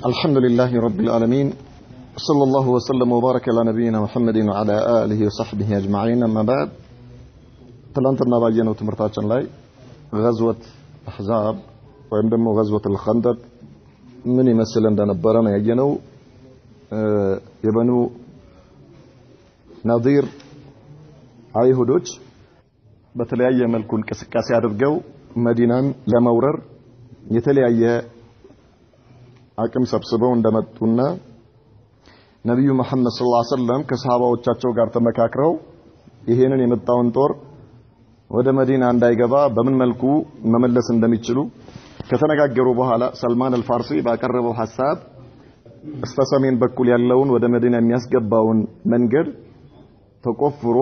الحمد لله رب العالمين صلى الله وسلم وبارك على نبينا محمد وعلى آله وصحبه أجمعين أما بعد تلانتنا باجينا وتمرتاچن ላይ غزوة أحزاب ወይም ደግሞ غزوة الخندق ምን ይመስል እንደነበረ ነው ያየነው የበኑ ናዚር አይሁዶች በተለያየ መልኩ እንቅስቃሴ አድርገው መዲናን ለመውረር የተለያየ አቅም ሰብስበው እንደመጡና ነብዩ መሐመድ ሰለላሁ ዐለይሂ ወሰለም ከሰሃባዎቻቸው ጋር ተመካክረው ይሄንን የመጣውን ጦር ወደ መዲና እንዳይገባ በምን መልኩ መመለስ እንደሚችሉ ከተነጋገሩ በኋላ ሰልማን አልፋርሲ ባቀረበው ሐሳብ በስተሰሜን በኩል ያለውን ወደ መዲና የሚያስገባውን መንገድ ተቆፍሮ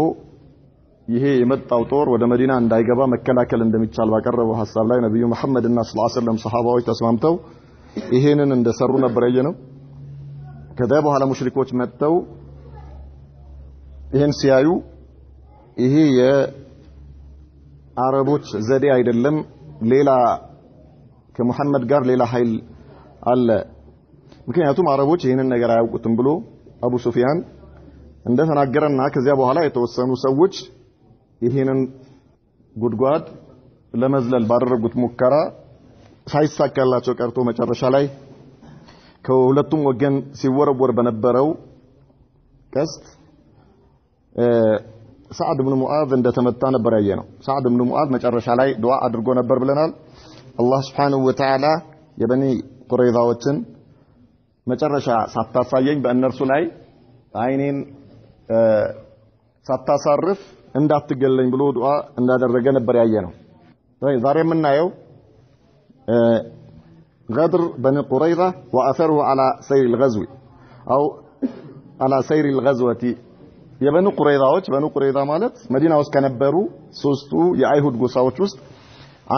ይሄ የመጣው ጦር ወደ መዲና እንዳይገባ መከላከል እንደሚቻል ባቀረበው ሐሳብ ላይ ነብዩ መሐመድ እና ሰለላሁ ዐለይሂ ወሰለም ሰሃባዎች ተስማምተው ይሄንን እንደሰሩ ነበር ያየነው። ከዛ በኋላ ሙሽሪኮች መጥተው ይሄን ሲያዩ ይሄ የአረቦች ዘዴ አይደለም፣ ሌላ ከመሐመድ ጋር ሌላ ኃይል አለ። ምክንያቱም አረቦች ይሄንን ነገር አያውቁትም ብሎ አቡ ሱፊያን እንደተናገረና ከዚያ በኋላ የተወሰኑ ሰዎች ይሄንን ጉድጓድ ለመዝለል ባደረጉት ሙከራ ሳይሳካላቸው ቀርቶ መጨረሻ ላይ ከሁለቱም ወገን ሲወረወር በነበረው ቀስት ሰዓድ ኢብኑ ሙዓዝ እንደተመታ ነበር ያየነው። ሰዓድ ኢብኑ ሙዓዝ መጨረሻ ላይ ዱዓ አድርጎ ነበር ብለናል። አላህ Subhanahu Wa Ta'ala የበኒ ቁረይዛዎችን መጨረሻ ሳታሳየኝ በእነርሱ ላይ አይኔን ሳታሳርፍ እንዳትገለኝ ብሎ ዱዓ እንዳደረገ ነበር ያየነው። ዛሬ የምናየው غدر بني قريظة وأثره على سير الغزو أو على سير الغزوة የበኑ ቁረይዛዎች በኑ ቁረይዛ ማለት መዲና ውስጥ ከነበሩ ሶስቱ የአይሁድ ጎሳዎች ውስጥ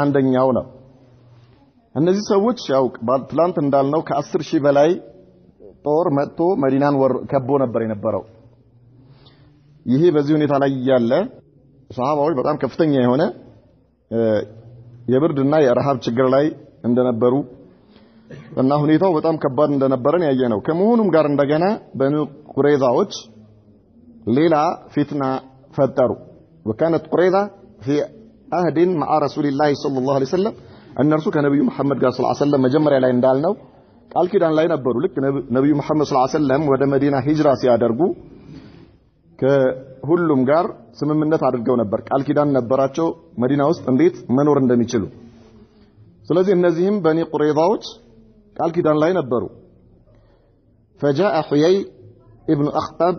አንደኛው ነው። እነዚህ ሰዎች ያው ትላንት እንዳልነው ከ10 ሺህ በላይ ጦር መጥቶ መዲናን ከቦ ነበር የነበረው። ይሄ በዚህ ሁኔታ ላይ ያለ ሰሃባዎች በጣም ከፍተኛ የሆነ የብርድና የረሃብ ችግር ላይ እንደነበሩ እና ሁኔታው በጣም ከባድ እንደነበረን ያየነው ከመሆኑም ጋር እንደገና በኑ ቁረይዛዎች ሌላ ፊትና ፈጠሩ። وكانت قريظة في عهد مع رسول الله صلى الله عليه وسلم እነርሱ ከነብዩ መሐመድ ጋር ሰለላሁ ዐለይሂ ወሰለም መጀመሪያ ላይ እንዳልነው ቃል ኪዳን ላይ ነበሩ። ልክ ነብዩ መሐመድ ሰለላሁ ዐለይሂ ወሰለም ወደ መዲና ሂጅራ ሲያደርጉ ከሁሉም ጋር ስምምነት አድርገው ነበር። ቃል ኪዳን ነበራቸው መዲና ውስጥ እንዴት መኖር እንደሚችሉ። ስለዚህ እነዚህም በኒ ቁረይዛዎች ቃል ኪዳን ላይ ነበሩ። فجاء حيي ابن أخطب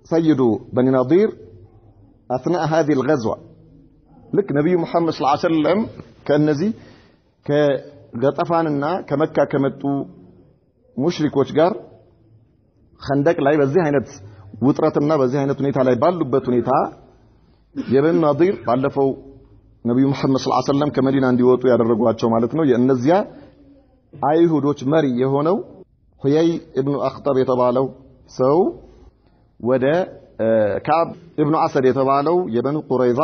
سيد بني نضير أثناء هذه الغزوة لك نبي محمد صلى الله عليه وسلم كأنزي كغطفاننا كمكة كمتو ሙሽሪኮች ጋር خندق ላይ በዚህ አይነት ውጥረትና በዚህ አይነት ሁኔታ ላይ ባሉበት ሁኔታ የበኑ ናዲር ባለፈው ነብዩ መሐመድ ሰለላሁ ዐለይሂ ወሰለም ከመዲና እንዲወጡ ያደረጓቸው ማለት ነው። የእነዚያ አይሁዶች መሪ የሆነው ሁየይ ኢብኑ አኽጠብ የተባለው ሰው ወደ ካብ ኢብኑ አሰድ የተባለው የበኑ ቁረይዛ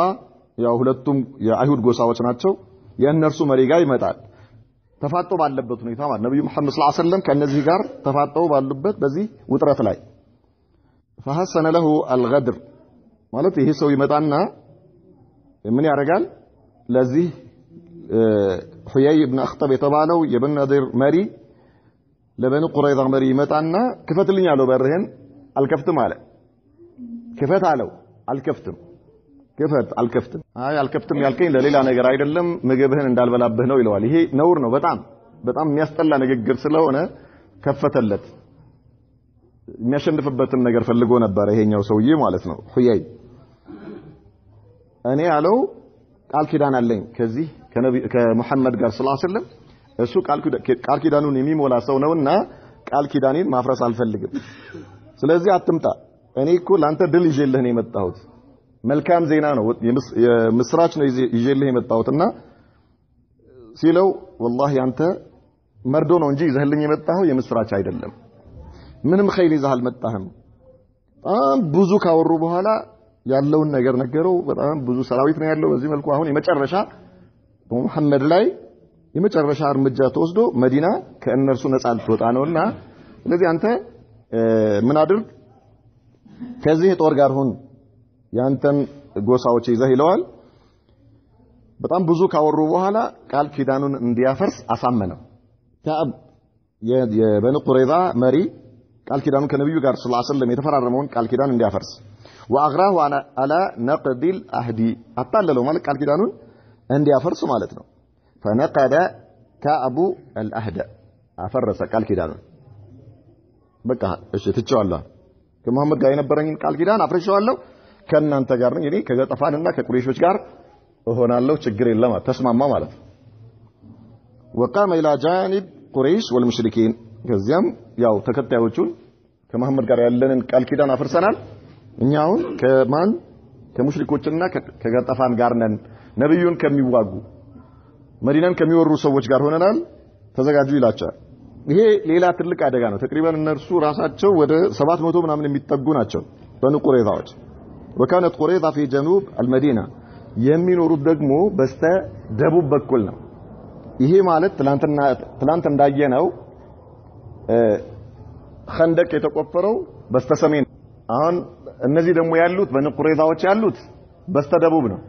ያው ሁለቱም የአይሁድ ጎሳዎች ናቸው የእነርሱ መሪ ጋር ይመጣል። ተፋጠው ባለበት ሁኔታ ማለት ነብዩ መሐመድ ሰለላሁ ዐለይሂ ወሰለም ከነዚህ ጋር ተፋጠው ባሉበት በዚህ ውጥረት ላይ فحسن له الغدر ማለት ይሄ ሰው ይመጣና ምን ያደርጋል? ለዚህ ሁየይ ኢብኑ አኽጠብ የተባለው የበኑ ናዲር መሪ ለበኑ ቁረይዛ መሪ ይመጣና ክፈትልኝ አለው። በርህን አልከፍትም አለ። ክፈት አለው። አልከፍትም። ክፈት አልከፍትም። አይ አልከፍትም ያልከኝ ለሌላ ነገር አይደለም ምግብህን እንዳልበላብህ ነው ይለዋል። ይሄ ነውር ነው። በጣም የሚያስጠላ ንግግር ስለሆነ ከፈተለት። የሚያሸንፍበትን ነገር ፈልጎ ነበር ይሄኛው ሰውዬ ማለት ነው ሁየይ። እኔ አለው ቃል ኪዳን አለኝ ከዚህ ከመሐመድ ጋር ሰለላሁ ዐለይሂ ወሰለም እሱ ቃል ኪዳኑን የሚሞላ ሰው ነውና ቃል ኪዳኔን ማፍረስ አልፈልግም። ስለዚህ አትምጣ። እኔ እኮ ላንተ ድል ይዤልህ ነው የመጣሁት። መልካም ዜና ነው የምስራች ነው ይዤልህ የመጣሁትና ሲለው والله አንተ መርዶ ነው እንጂ ይዘህልኝ የመጣኸው የምስራች አይደለም። ምንም ኸይር ይዘህ አልመጣህም። በጣም ብዙ ካወሩ በኋላ ያለውን ነገር ነገረው። በጣም ብዙ ሰራዊት ነው ያለው በዚህ መልኩ አሁን የመጨረሻ በመሐመድ ላይ የመጨረሻ እርምጃ ተወስዶ መዲና ከእነርሱ ነፃ ልትወጣ ነውና ስለዚህ አንተ ምን አድርግ ከዚህ ጦር ጋር ሁን ያንተን ጎሳዎች ይዘህ ይለዋል በጣም ብዙ ካወሩ በኋላ ቃል ኪዳኑን እንዲያፈርስ አሳመነው ከአብ የበኑ ቁረይዛ መሪ ቃል ኪዳኑን ከነብዩ ጋር ሰለላሁ ዐለይሂ ወሰለም የተፈራረመውን ቃል ኪዳን እንዲያፈርስ ወአግራሁ አላ ነቅዲል አህዲ አጣለለው ማለት ቃል ኪዳኑን እንዲያፈርስ ማለት ነው فنقد كعب الأهد أفرس قال كيدان بقى እሺ ትቻለሁ ከመሐመድ ጋር የነበረኝን ቃል ኪዳን አፍርሻለሁ ከናንተ ጋር ነኝ እኔ ከገጠፋንና ከቁረይሾች ጋር እሆናለሁ ችግር የለም ተስማማ ማለት وقام الى جانب قريش والمشركين ከዚያም ያው ተከታዮቹን ከመሐመድ ጋር ያለንን ቃል ኪዳን አፍርሰናል እኛው ከማን ከሙሽሪኮችና ከገጠፋን ጋር ነን ነብዩን ከሚዋጉ መዲናን ከሚወሩ ሰዎች ጋር ሆነናል ተዘጋጁ ይላቸዋል ይሄ ሌላ ትልቅ አደጋ ነው ተቅሪባን እነርሱ ራሳቸው ወደ 700 ምናምን የሚጠጉ ናቸው በኑ ቁረይዛዎች وكانت قريظة في جنوب المدينة የሚኖሩት ደግሞ በስተ ደቡብ በኩል ነው ይሄ ማለት ትላንት እንዳየነው خندق የተቆፈረው በስተ ሰሜን አሁን እነዚህ ደግሞ ያሉት በኑ ቁረይዛዎች ያሉት በስተ ደቡብ ነው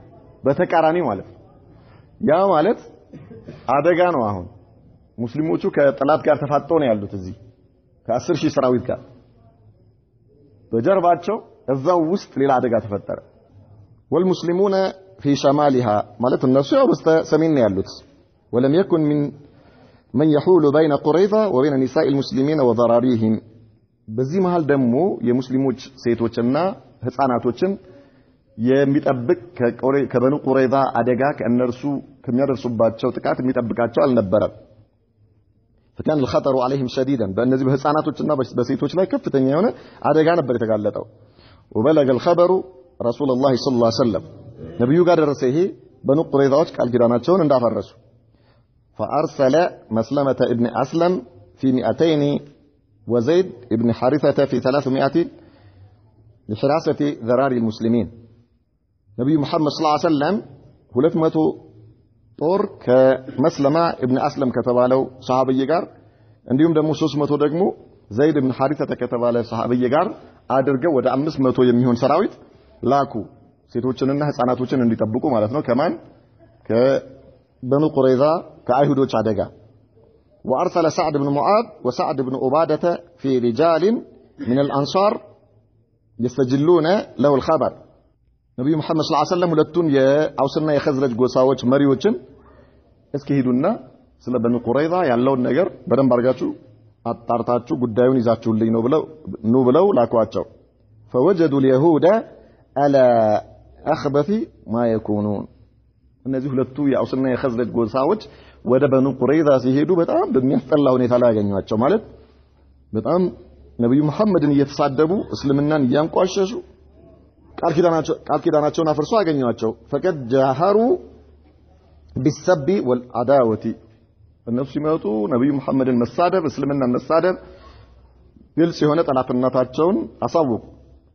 በተቃራኒ ማለት ያ ማለት አደጋ ነው አሁን ሙስሊሞቹ ከጠላት ጋር ተፋጠው ነው ያሉት እዚህ ከ10000 ሰራዊት ጋር በጀርባቸው እዛው ውስጥ ሌላ አደጋ ተፈጠረ والمسلمون في شمالها ማለት እነሱ ያው በስተ ሰሜን ነው ያሉት ولم يكن من يحول بين قريظة وبين نساء المسلمين وضراريهم በዚህ መሃል ደግሞ የሙስሊሞች ሴቶችና ህፃናቶችን የሚጠብቅ ከበኑ ቁረይዛ አደጋ ከእነርሱ ከሚያደርሱባቸው ጥቃት የሚጠብቃቸው አልነበረም فكان الخطر عليهم شديدا በእነዚህ በህፃናቶችና በሴቶች ላይ ከፍተኛ የሆነ አደጋ ነበር የተጋለጠው وبلغ الخبر رسول الله صلى الله عليه وسلم ነብዩ ጋር ደረሰ ይሄ በኑ ቁረይዛዎች ቃል ኪዳናቸውን እንዳፈረሱ فارسل مسلمة ابن اسلم في 200 وزيد ابن حارثة في 300 لحراسة ذراري المسلمين ነብዩ መሐመድ ሰለላሁ ዐለይሂ ወሰለም 200 ጦር ከመስለማ ኢብኑ አስለም ከተባለው ሰሃቢይ ጋር እንዲሁም ደግሞ 300 ደግሞ ዘይድ ኢብኑ ሐሪሳ ከተባለ ሰሃቢይ ጋር አድርገው ወደ 500 የሚሆን ሰራዊት ላኩ ሴቶችንና ህፃናቶችን እንዲጠብቁ ማለት ነው ከማን ከበኑ ቁረይዛ ከአይሁዶች አደጋ وارسل سعد بن معاذ وسعد بن عبادة في رجال من الانصار يستجلون له الخبر ነብዩ መሐመድ ሰለላሁ ዐለይሂ ወሰለም ሁለቱን የአውስና የኸዝረጅ ጎሳዎች መሪዎችን እስኪ ሄዱና ስለ በኑ ቁረይዛ ያለውን ነገር በደንብ አርጋችሁ አጣርታችሁ ጉዳዩን ይዛችሁልኝ ነው ብለው ላኳቸው فوجدوا اليهود على اخبث ما يكونون እነዚህ ሁለቱ የአውስና የኸዝረጅ ጎሳዎች ወደ በኑ ቁረይዛ ሲሄዱ በጣም በሚያስጠላ ሁኔታ ላይ ያገኟቸው ማለት በጣም ነብዩ መሐመድን እየተሳደቡ እስልምናን እያንቋሸሹ ቃል ኪዳናቸውን አፍርሶ አገኘዋቸው فقد جاهروا بالسب والعداوه እነሱ ሲመጡ ነብዩ መሐመድን መሳደብ እስልምናን መሳደብ ግልጽ የሆነ ጠላትነታቸውን አሳወቁ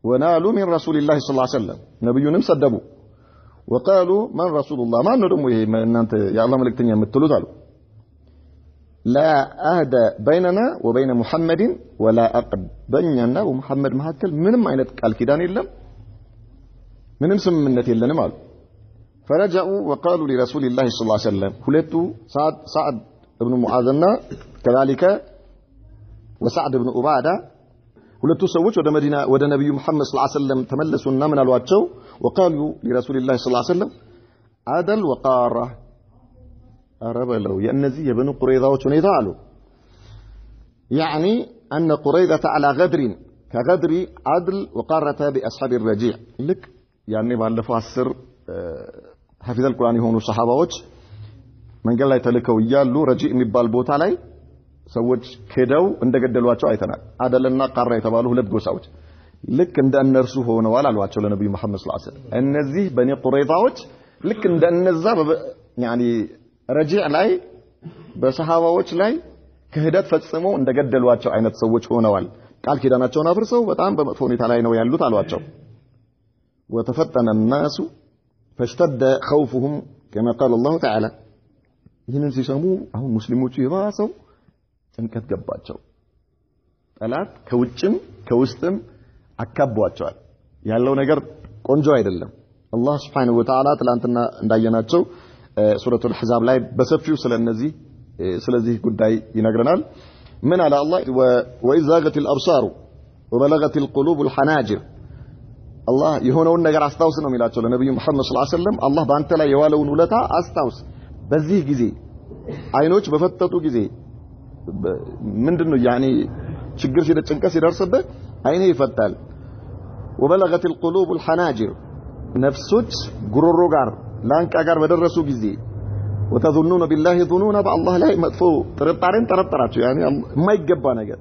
ونالوا من رسول الله صلى الله عليه وسلم ነብዩንም ሰደቡ وقالوا من رسول الله ما ነው ደግሞ ይሄ እናንተ የአላህ መልእክተኛ የምትሉት አሉ لا أهد بيننا وبين محمد ولا أقد በእኛና በመሐመድ መካከል ምንም አይነት ቃል ኪዳን የለም ምንም ስምምነት የለንም አሉ فرجعوا وقالوا لرسول الله صلى الله عليه وسلم ሁለቱ سعد ابن معاذና كذلك وسعد ابن عبادة ሁለቱ ሰዎች ወደ መዲና ወደ ነብዩ መሐመድ ሰለላሁ ዐለይሂ ወሰለም ተመለሱና ምን አሏቸው وقالوا لرسول الله صلى الله عليه وسلم عدل وقارة አረበለው የእነዚህ የበኑ ቁረይዛዎች ሁኔታ አሉ يعني أن قريظة على غدر كغدر عدل وقارة بأصحاب الرجيع لك يعني ባለፈው 10 حفظ القرآن የሆኑ ሰሃባዎች መንገድ ላይ ተልከው ይያሉ ረጂዕ የሚባል ቦታ ላይ ሰዎች ከደው እንደገደሏቸው አይተናል አደልና ቃራ የተባሉ ሁለት ጎሳዎች ልክ እንደ እነርሱ ሆነዋል አሏቸው ለነብዩ መሐመድ ሰለላሁ ዐለይሂ ወሰለም እነዚህ በኒ ቁረይዛዎች ልክ እንደ እነዛ يعني ረጂዕ ላይ በሰሃባዎች ላይ ክህደት ፈጽመው እንደገደሏቸው አይነት ሰዎች ሆነዋል ቃል ኪዳናቸውን አፍርሰው በጣም በመጥፎ ሁኔታ ላይ ነው ያሉት አሏቸው وتفتن الناس فاشتد خوفهم كما قال الله تعالى ይህንን ሲሰሙ አሁን ሙስሊሞቹ የባሰው ጭንቀት ገባቸው። ጠላት ከውጭም ከውስጥም አካቧቸዋል። ያለው ነገር ቆንጆ አይደለም። አላህ Subhanahu Wa Ta'ala ትላንትና እንዳየናቸው ሱረቱል አሕዛብ ላይ በሰፊው ስለዚህ ጉዳይ ይነግረናል። ምን አለ አላህ ወኢዛገቲል አብሳሩ ወበለገቲል ቁሉቡል ሐናጅር አላህ የሆነውን ነገር አስታውስ ነው የሚላቸው ለነብዩ መሐመድ ሰለላሁ ዐለይሂ ወሰለም። አላህ በአንተ ላይ የዋለውን ውለታ አስታውስ። በዚህ ጊዜ አይኖች በፈጠጡ ጊዜ ምንድነው ያኒ ችግር ጭንቀት ሲደርስበት አይኔ ይፈታል። ወበለገቲል ቁሉቡል ሐናጅር ነፍሶች ጉሮሮ ጋር ላንቃ ጋር በደረሱ ጊዜ ወተظنون بالله ظنونا በአላህ ላይ መጥፎ ጥርጣሬን ጠረጠራቸው ያኒ የማይገባ ነገር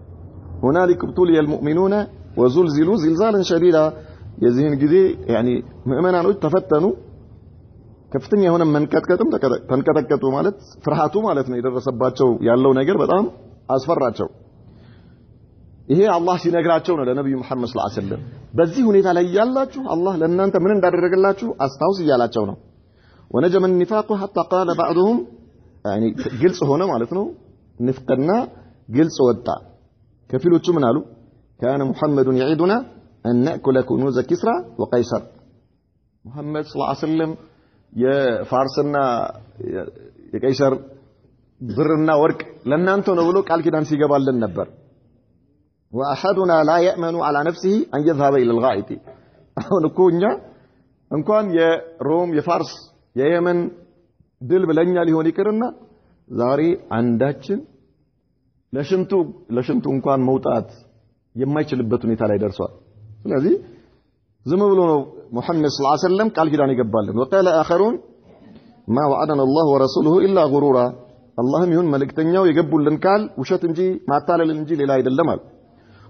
هنالك ابتلي المؤمنون وزلزلوا زلزالا شديدا የዚህን ጊዜ ያኒ ሙእሚናኖች ተፈተኑ ከፍተኛ የሆነ መንቀጥቀጥም ተንቀጠቀጡ ማለት ፍርሃቱ ማለት ነው የደረሰባቸው ያለው ነገር በጣም አስፈራቸው። ይሄ አላህ ሲነግራቸው ነው ለነብዩ መሐመድ ሰለላሁ ዐለይሂ ወሰለም በዚህ ሁኔታ ላይ ያላችሁ አላህ ለእናንተ ምን እንዳደረገላችሁ አስታውስ እያላቸው ነው። ወነጀመ النفاق حتى قال بعضهم يعني ግልጽ ሆነ ማለት ነው ንፍቅና ግልጽ ወጣ። ከፊሎቹ ምን አሉ كان محمد يعيدنا أن نأكل كنوز كسرى وقيصر محمد صلى الله عليه وسلم የፋርስና የቀይሰር ብርና ወርቅ ለእናንተ ነው ብሎ ቃል ኪዳን ሲገባልን ነበር። واحدنا لا يأمن على نفسه ان يذهب الى الغائط አሁን እኮ እኛ እንኳን የሮም የፋርስ የየመን ድል ብለኛ ሊሆን ይቅርና ዛሬ አንዳችን ለሽንቱ እንኳን መውጣት የማይችልበት ሁኔታ ላይ ደርሷል። ስለዚህ ዝም ብሎ ነው ሙሐመድ ሰለላሁ ዐለይሂ ወሰለም ቃል ኪዳን ይገባልን። وقال آخرون ما وعدنا الله ورسوله الا غرورا اللهم يሁን መልእክተኛው የገቡልን ቃል ውሸት እንጂ ማታለል እንጂ ሌላ አይደለም አሉ።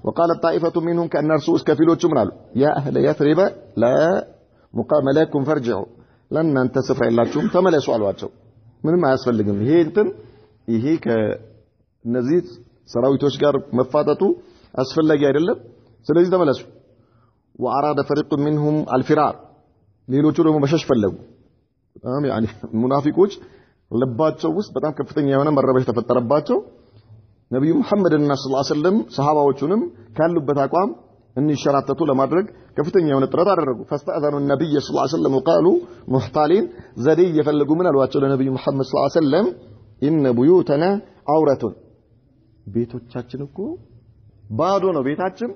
وقال الطائفة منهم كأن رسول كفيلوቹ ምን አሉ يا اهل يثرب لا مقام لكم فارجعوا لن انت سفر የላችሁም ተመለሱ አሏቸው። ምንም አያስፈልግም ይሄ ከነዚህ ሰራዊቶች ጋር መፋጠጡ አስፈላጊ አይደለም ስለዚህ ተመለሱ። واراد فريق منهم الفرار ሌሎቹ ደግሞ መሸሽ ፈለጉ። በጣም يعني ሙናፊቆች ልባቸው ውስጥ በጣም ከፍተኛ የሆነ መረበሽ ተፈጠረባቸው። ነብዩ መሐመድ ሰለላሁ ዐለይሂ ወሰለም ሰሃባዎቹንም ካሉበት አቋም እንዲሸራተቱ ለማድረግ ከፍተኛ የሆነ ጥረት አደረጉ። فاستأذنوا النبي صلى الله عليه وسلم وقالوا محتالين ዘዴ እየፈለጉ ምን አሏቸው ለነብዩ መሐመድ ሰለላሁ ዐለይሂ ወሰለም إن بيوتنا عورة ቤቶቻችን እኮ ባዶ ነው ቤታችን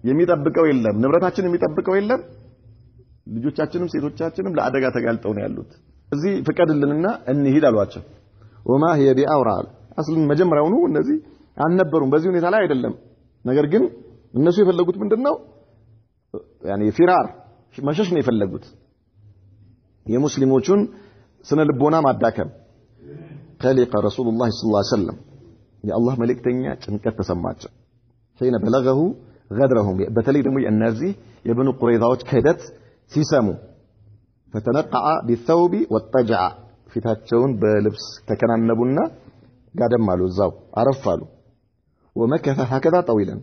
የሚጠብቀው የለም ንብረታችን የሚጠብቀው የለም ልጆቻችንም ሴቶቻችንም ለአደጋ ተጋልጠው ነው ያሉት እዚህ ፍቀድልንና እንሂድ አሏቸው። وما هي بعورة አስልን መጀመሪያውኑ እነዚህ አልነበሩም በዚህ ሁኔታ ላይ አይደለም። ነገር ግን እነሱ የፈለጉት ምንድነው يعني ፊራር መሸሽ ነው የፈለጉት የሙስሊሞቹን ስነ ልቦና ማዳከም። خلق رسول الله صلى الله عليه وسلم يا الله መልእክተኛ ጭንቀት ተሰማቸው حين بلغه غدرهم በተለይ ደግሞ የእነዚህ የብኑ ቁረይዛዎች ክህደት ሲሰሙ فتنقع بالثوب والطجع ፊታቸውን በልብስ ተከናነቡና ጋደም አሉ እዛው አረፋሉ። ومكث هكذا طويلا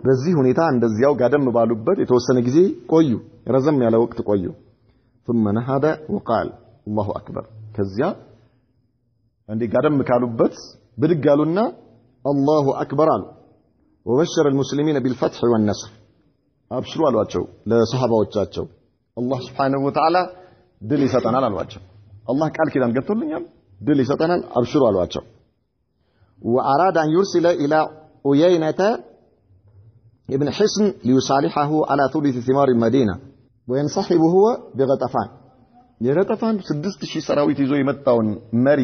በዚህ ሁኔታ እንደዚያው ጋደም ባሉበት የተወሰነ ጊዜ ቆዩ ረዘም ያለ ወቅት ቆዩ። ثم نهض وقال الله اكبر ከዚያ እንዲ ጋደም ካሉበት ብድግ አሉና الله اكبر አሉ። وبشر المسلمين بالفتح والنصر አብሽሩ አሏቸው ለሰሃባዎቻቸው አላህ Subhanahu Wa Ta'ala ድል ይሰጠናል አሏቸው። አላህ ቃል ኪዳን ገብቶልኛል ድል ይሰጠናል አብሽሩ አሏቸው። وأراد أن يرسل إلى عيينة ابن حصن ليصالحه على ثلث ثمار المدينة وينصحبه هو بغطفان የገጠፋን 6000 ሰራዊት ይዞ የመጣውን መሪ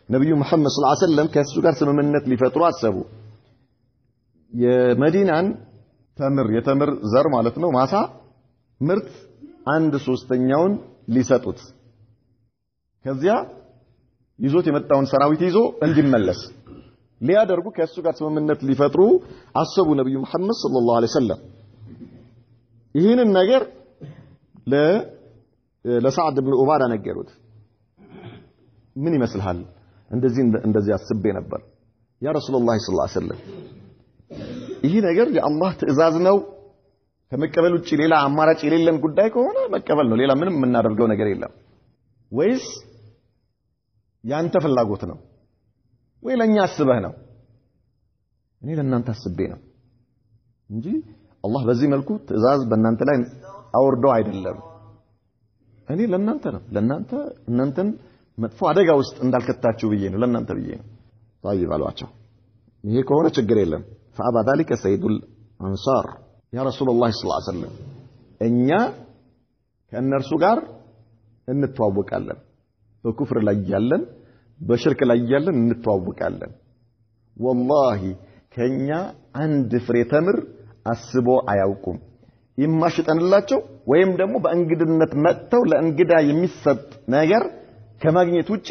ነብዩ መሐመድ ሰለላሁ ዐለይሂ ወሰለም ከሱ ጋር ስምምነት ሊፈጥሩ አሰቡ። የመዲናን የተምር ዘር ማለት ነው ማሳ ምርት 1/3ኛውን ሊሰጡት ከዚያ ይዞት የመጣውን ሰራዊት ይዞ እንዲመለስ ሊያደርጉ ከሱ ጋር ስምምነት ሊፈጥሩ አሰቡ ነብዩ መሐመድ ሰለላሁ ዐለይሂ ወሰለም። ይህንን ነገር ለሰዓድ ኢብኑ ዑባዳ ነገሩት። ምን ይመስልሃል እንደዚህ አስቤ ነበር ያ ረሱላህ ሰለላሁ ዐለይሂ ወሰለም ይህ ነገር የአላህ ትእዛዝ ነው ከመቀበል ውጪ ሌላ አማራጭ የሌለን ጉዳይ ከሆነ መቀበል ነው ሌላ ምንም የምናደርገው ነገር የለም ወይስ ያንተ ፍላጎት ነው ወይ ለኛ አስበህ ነው? እኔ ለእናንተ አስቤ ነው እንጂ አላህ በዚህ መልኩ ትእዛዝ በእናንተ ላይ አውርዶ አይደለም። እኔ ለእናንተ ነው እናንተን መጥፎ አደጋ ውስጥ እንዳልከታችሁ ብዬ ነው ለእናንተ ብዬ ነው። طيب አሏቸው። ይሄ ከሆነ ችግር የለም። فأبى ذلك سيد الأنصار يا رسول الله صلى الله عليه وسلم እኛ ከእነርሱ ጋር እንተዋወቃለን በኩፍር ላይ ያለን በሽርክ ላይ ያለን እንተዋወቃለን والله ከኛ አንድ ፍሬ ተምር አስቦ አያውቁም ይማሽጠንላቸው ወይም ደግሞ በእንግድነት መጥተው ለእንግዳ የሚሰጥ ነገር ከማግኘት ውጪ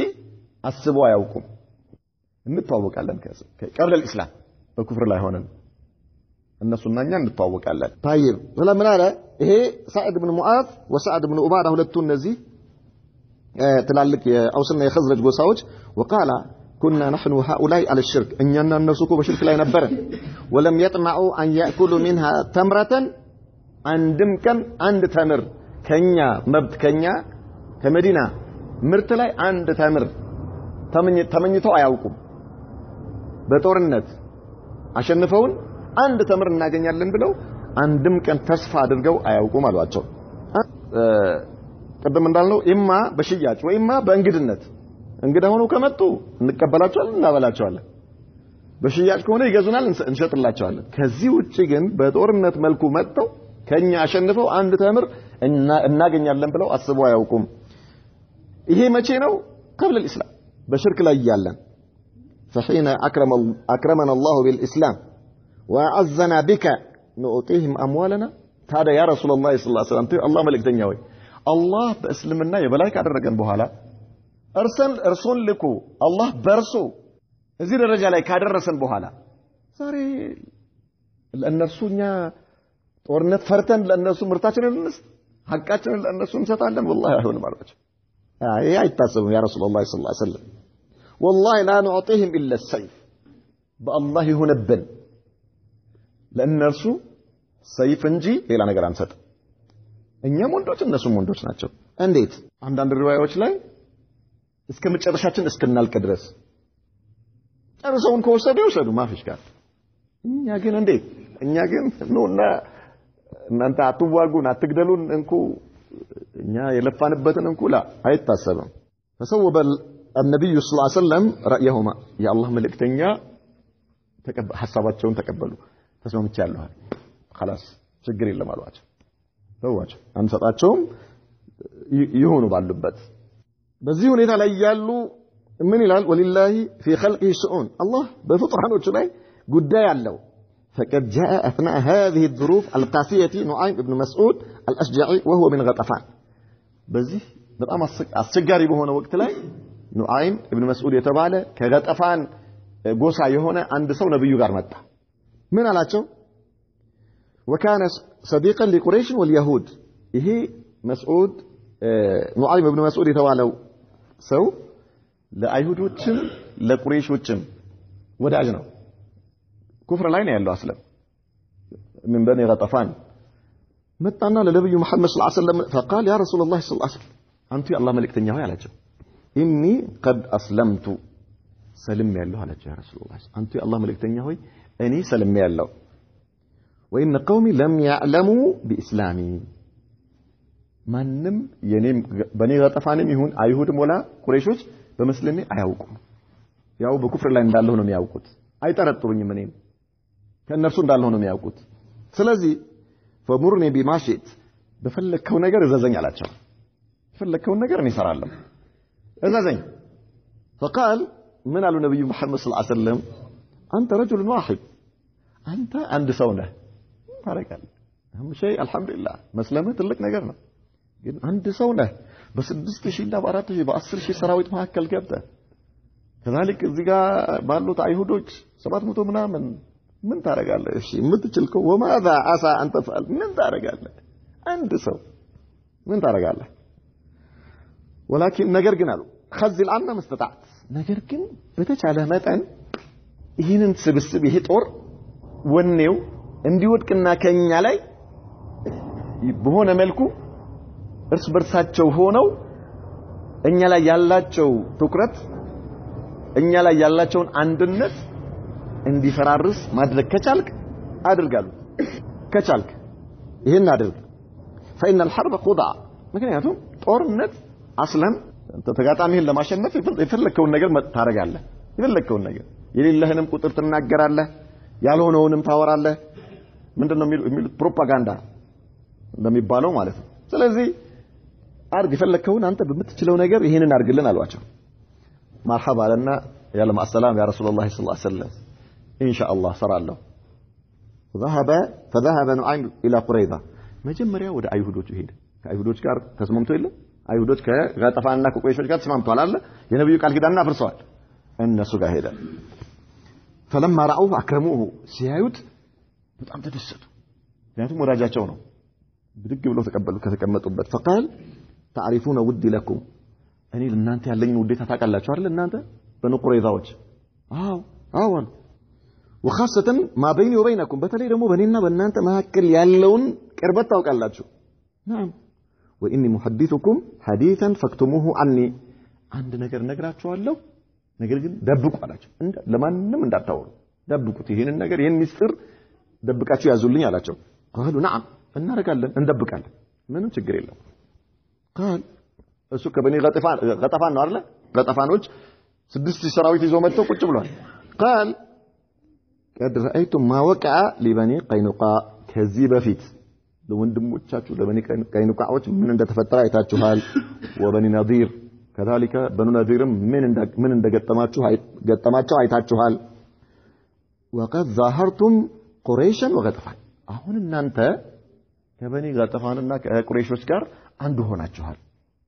አስቦ አያውቁም እንተዋወቃለን ከቀብለ الاسلام በኩፍር ላይ ሆነን እነሱና እኛ እንተዋወቃለን طيب ስለምን አለ ይሄ ሳዕድ ኢብኑ ሙዓዝ ወሳዕድ ኢብኑ ኡባዳ ሁለቱ እነዚህ ትላልቅ የአውስና የኸዝረጅ ጎሳዎች وقال كنا نحن هؤلاء على الشرك اننا الناس كو بشرك ላይ ነበር ولم يطمعوا ان ياكلوا منها تمره አንድም ቀን አንድ ተምር ከኛ መብት ከኛ ከመዲና ምርት ላይ አንድ ተምር ተመኝተው አያውቁም በጦርነት አሸንፈውን አንድ ተምር እናገኛለን ብለው አንድም ቀን ተስፋ አድርገው አያውቁም አሏቸው ቀደም እንዳልነው ኢማ በሽያጭ ወይማ በእንግድነት እንግዳ ሆነው ከመጡ እንቀበላቸዋለን እናበላቸዋለን በሽያጭ ከሆነ ይገዙናል እንሸጥላቸዋለን ከዚህ ውጪ ግን በጦርነት መልኩ መጥተው ከኛ አሸንፈው አንድ ተምር እናገኛለን ብለው አስበው አያውቁም ይሄ መቼ ነው قبل الاسلام በሽርክ ላይ ያለን فحين اكرمنا الله بالاسلام واعزنا بك نعطيهم اموالنا ታዲያ ያ ረሱላህ ሰለላሁ ዐለይሂ ወሰለም አላህ መልእክተኛ ሆይ አላህ በእስልምና የበላይ ካደረገን በኋላ እርሱን ልኩ አላህ በርሱ እዚህ ደረጃ ላይ ካደረሰን በኋላ ዛሬ ለእነርሱኛ ጦርነት ፈርተን ለእነሱ ምርታችንን እንስጥ ሐቃችንን ለእነሱ እንሰጣለን والله አይሆንም አላቸው አይ አይታሰብም ያ ረሱላህ ሰለላሁ ዐለይሂ ወሰለም والله لا نعطيهم الا السيف بالله ይሁንብን ለእነርሱ ሰይፍ እንጂ ሌላ ነገር አንሰጥ እኛም ወንዶች እነሱም ወንዶች ናቸው እንዴት አንዳንድ ሪዋያዎች ላይ እስከ መጨረሻችን እስከናልቅ ድረስ ጨርሰውን ከወሰዱ ይወሰዱ ማፊሽ ጋር እኛ ግን እንዴት እኛ ግን ነውና እናንተ አትዋጉን አትግደሉን እንኩ እኛ የለፋንበትን እንኩ ላ አይታሰብም فصوب النبي صلى الله عليه وسلم رايهما يا الله ملكتኛ ሐሳባቸውን ተቀበሉ ተስማምቻለሁ خلاص ችግር የለም አሏቸው ተዋቸው አንሰጣቸውም ይሆኑ ባሉበት በዚህ ሁኔታ ላይ ያሉ ምን ይላል ወሊላሂ في خلقه شؤون الله በፍጥራኖቹ ላይ ጉዳይ አለው فقد جاء اثناء هذه الظروف القاسيه نعيم ابن مسعود الاشجعي وهو من غطفان በዚህ በጣም አስቸጋሪ በሆነ ወቅት ላይ نعيم ابن مسعود የተባለ ከገጠፋን ጎሳ የሆነ አንድ ሰው ነብዩ ጋር መጣ ምን አላቸው وكان صديقا لقريش واليهود ይሄ መስዑድ نعيم ابن مسعود የተባለው ሰው ለአይሁዶችም ለቁረይሾችም ወዳጅ ነው ኩፍር ላይ ነው ያለው አስለም من بني غطفان መጣና ለነብዩ መሐመድ ሰለላሁ ዐለይሂ ወሰለም فقال يا رسول الله صلى الله عليه وسلم አንተ የአላህ መልእክተኛ ሆይ አላቸው إني قد أسلمت سلم ያለው አላቸው يا رسول الله አንተ የአላህ መልእክተኛ ሆይ እኔ ሰልም ያለው وإن قومي لم يعلموا بإسلامي ማንም የኔም በኔ غطفانም ይሁን አይሁድም ወላ ቁረይሾች በመስለሜ አያውቁም ያው በኩፍር ላይ እንዳለው ነው የሚያውቁት አይጠረጥሩኝም እኔም ከነርሱ እንዳለው ነው የሚያውቁት ስለዚህ فمرني بما شئت በፈለከው ነገር እዘዘኝ አላቸው ፈለከው ነገር እኔ እሰራለሁ እዘዘኝ فقال من قالوا النبي محمد صلى الله عليه وسلم انت رجل واحد انت عند ሰው ነህ ታረጋለህ አሁን شيء الحمد لله መስለምህ ትልቅ ነገር ነው ግን አንድ ሰው ነህ በ6000 እና በ4000 በ10000 ሰራዊት መካከል ገብተህ ከዛልክ እዚህ ጋር ባሉት አይሁዶች 700 ምናምን ምን ታረጋለህ እሺ የምትችልከው وماذا عسى ان تفعل ምን ታረጋለህ አንድ ሰው ምን ታረጋለህ ولكن ነገር ግን አሉ خذل عنا مستطعت ነገር ግን በተቻለ መጠን ይህንን ስብስብ ይሄ ጦር ወኔው እንዲወድቅና ከኛ ላይ በሆነ መልኩ እርስ በርሳቸው ሆነው እኛ ላይ ያላቸው ትኩረት እኛ ላይ ያላቸውን አንድነት እንዲፈራርስ ማድረግ ከቻልክ አድርጋሉ ከቻልክ ይሄን አድርግ فإن الحرب خدعة ምክንያቱም ጦርነት አስለም ተጋጣሚህን ለማሸነፍ የፈለከውን ነገር ታረጋለህ የፈለከውን ነገር የሌለህንም ቁጥር ትናገራለህ ያልሆነውንም ታወራለህ ምንድነው የሚሉ ፕሮፓጋንዳ እንደሚባለው ማለት ነው ስለዚህ አርግ የፈለከውን አንተ በምትችለው ነገር ይሄንን አርግልን አሏቸው مرحبا لنا يا لما السلام يا رسول الله صلى الله عليه وسلم إن شاء الله صار له فذهب نعيم إلى قريظة መጀመሪያ ወደ አይሁዶች ሄደ ከአይሁዶች ጋር ተስማምቶ የለ አይሁዶች ከጋጠፋንና ከቆይሾች ጋር ተስማምተዋል አለ የነብዩ ቃል ኪዳንና አፍርሰዋል እነሱ ጋር ሄደ فلما رأوه أكرموه ሲያዩት በጣም ተደሰቱ ምክንያቱም ወዳጃቸው ነው ብድግ ብለው ተቀበሉ ከተቀመጡበት فقال تعرفون ودي لكم እኔ ለእናንተ ያለኝ ውዴታ ታውቃላችሁ አይደል እናንተ በኑ ቁረይዛዎች አዎ وخاصة ما بيني وبينكم በተለይ ደግሞ በእኔና በእናንተ መካከል ያለውን ቅርበት ታውቃላችሁ نعم واني محدثكم حديثا فاكتموه عني አንድ ነገር ነግራችኋለሁ ነገር ግን ደብቁ አላቸው ለማንንም እንዳታወሩ ደብቁት ይሄንን ነገር ይሄን ሚስጥር ደብቃችሁ ያዙልኝ አላቸው قالوا نعم እናረጋለን እንደብቃለን ምንም ችግር የለም قال እሱ ከበኒ ገጠፋን ነው አይደል ገጠፋኖች 6000 ሰራዊት ይዞ መጥተው ቁጭ ብሏል قال قد رأيتم ما وقع لبني قينقاع ከዚህ በፊት ለወንድሞቻችሁ ለበኒ ቀይኑቃዎች ምን እንደተፈጠረ አይታችኋል ወበኒ ነዲር كذلك በኑ ነዲርም ምን እንደገጠማቸው አይታችኋል وقد ظاهرتم قريشا وغطفان አሁን እናንተ ከበኒ ገጠፋንና ከቁረይሾች ጋር አንድ ሆናችኋል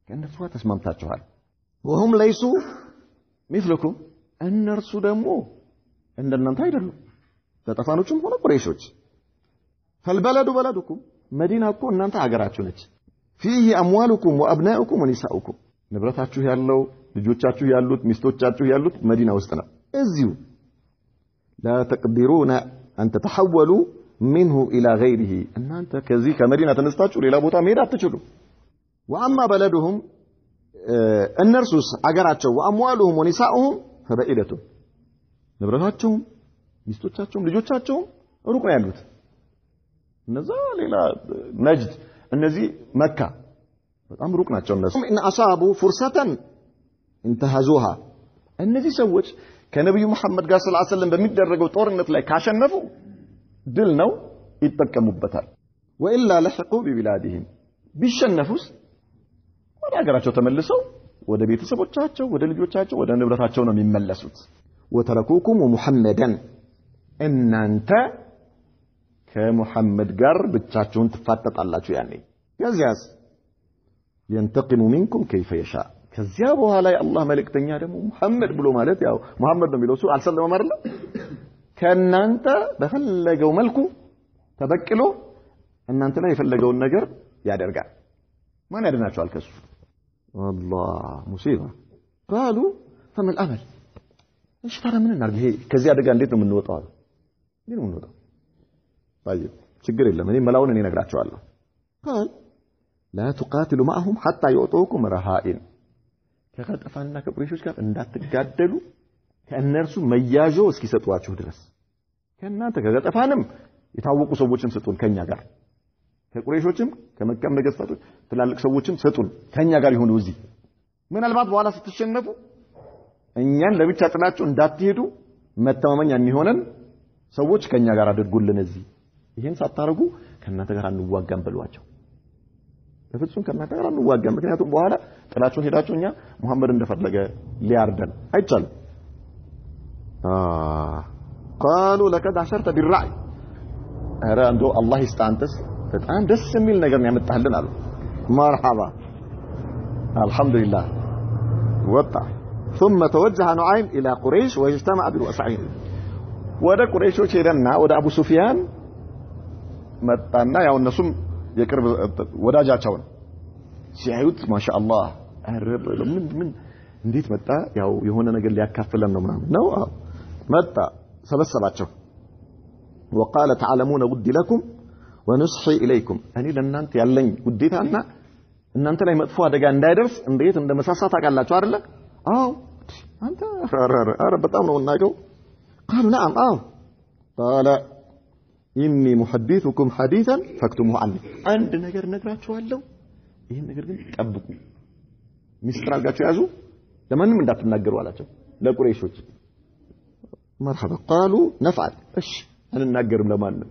ከነሱ ተስማምታችኋል وهم ليسوا مثلكم እነርሱ ደግሞ እንደናንተ አይደሉም ገጠፋኖችም ሆነ ቁረይሾች فالبلد بلدكم مدينه እኮ እናንተ ሀገራችሁ ነች فيه اموالكم وابناؤكم ونساؤكم ንብረታችሁ ያለው ልጆቻችሁ ያሉት ሚስቶቻችሁ ያሉት መዲና ውስጥ ነው እዚሁ لا تقدرون ان تتحولوا منه الى غيره እናንተ ከዚህ ከመዲና ተነስታችሁ ሌላ ቦታ መሄድ አትችሉ واما بلدهم እነርሱስ ሀገራቸው واموالهم ونساؤهم فبعيدة ንብረታቸውም ሚስቶቻቸውም ልጆቻቸውም ሩቅ ነው ያሉት እነዛ ሌላ ነጅድ እነዚህ መካ በጣም ሩቅ ናቸው እነሱ ان اصابوا فرصه انتهزوها እነዚህ ሰዎች ከነብዩ መሐመድ ጋር ሰለላሁ ዐለይሂ ወሰለም በሚደረገው ጦርነት ላይ ካሸነፉ ድል ነው ይጠቀሙበታል والا لحقوا ببلادهم ቢሸነፉስ ወደ ሀገራቸው ተመልሰው ወደ ቤተሰቦቻቸው ወደ ልጆቻቸው ወደ ንብረታቸው ነው የሚመለሱት وتركوكم ومحمدا እናንተ ከሙሐመድ ጋር ብቻችሁን ትፋጠጣላችሁ ያኔ ከዚያስ ينتقم منكم كيف يشاء ከዚያ በኋላ የአላህ መልእክተኛ ደግሞ ሙሐመድ ብሎ ማለት ያው ሙሐመድ ነው የሚለው አልሰለመም አይደል ከናንተ በፈለገው መልኩ ተበቅሎ እናንተ ላይ የፈለገውን ነገር ያደርጋል ማን ያድናቸዋል ከሱ والله مصيبه قالوا فما الامل ايش ترى من እናርግ ይሄ ከዚህ አደጋ እንዴት ነው የምንወጣው ግን የምንወጣው طيب ችግር የለም እኔ መላውን እኔ ነግራቸዋለሁ قال لا تقاتلوا معهم حتى يعطوكم رهائن ከገጠፋንና ከቁረይሾች ጋር እንዳትጋደሉ ከእነርሱ መያዦ እስኪሰጧችሁ ድረስ ከእናንተ ከገጠፋንም የታወቁ ሰዎችን ስጡን ከኛ ጋር ከቁረይሾችም ከመካም ነገስታቶች ትላልቅ ሰዎችን ስጡን ከኛ ጋር ይሁኑ እዚህ ምናልባት በኋላ ስትሸነፉ እኛን ለብቻ ጥላችሁ እንዳትሄዱ መተማመኛ የሚሆነን ሰዎች ከኛ ጋር አድርጉልን እዚህ ይሄን ሳታረጉ ከእናንተ ጋር አንዋጋም ብሏቸው በፍጹም ከእናንተ ጋር አንዋጋም ምክንያቱም በኋላ ጥላችሁን ሄዳችሁ እኛ መሐመድ እንደፈለገ ሊያርደን አይቻልም قالوا لقد عشرت بالرعي ኧረ እንደው አላህ ይስጣንተስ በጣም ደስ የሚል ነገር ነው ያመጣልን አሉ مرحبا الحمد لله ወጣ ثم توجه نعيم الى قريش واجتمع برؤسائهم ወደ ቁረይሾች ሄደና ወደ አቡ ሱፊያን መጣና ያው እነሱም የቅርብ ወዳጃቸው ነው ሲያዩት ማሻአላህ አረብ ምን እንዴት መጣ ያው የሆነ ነገር ሊያካፍለን ነው ምናምን ነው መጣ ሰበሰባቸው وقال تعلمون ودي لكم ونصحي اليكم እኔ ለእናንተ ያለኝ ውዴታና እናንተ ላይ መጥፎ አደጋ እንዳይደርስ እንዴት እንደመሳሳት አቃላችሁ አይደለ አዎ አንተ ኧረ በጣም ነው እናቀው قالوا نعم قال إني محدثكم حديثا فاكتموه عني عند ነገር ነግራችኋለሁ ይሄን ነገር ግን ጠብቁ ሚስጥር አድርጋችሁ ያዙ ለማንም እንዳትናገሩ አላቸው ለቁረይሾች مرحبا قالوا نفعل ايش هنناجرم لمانم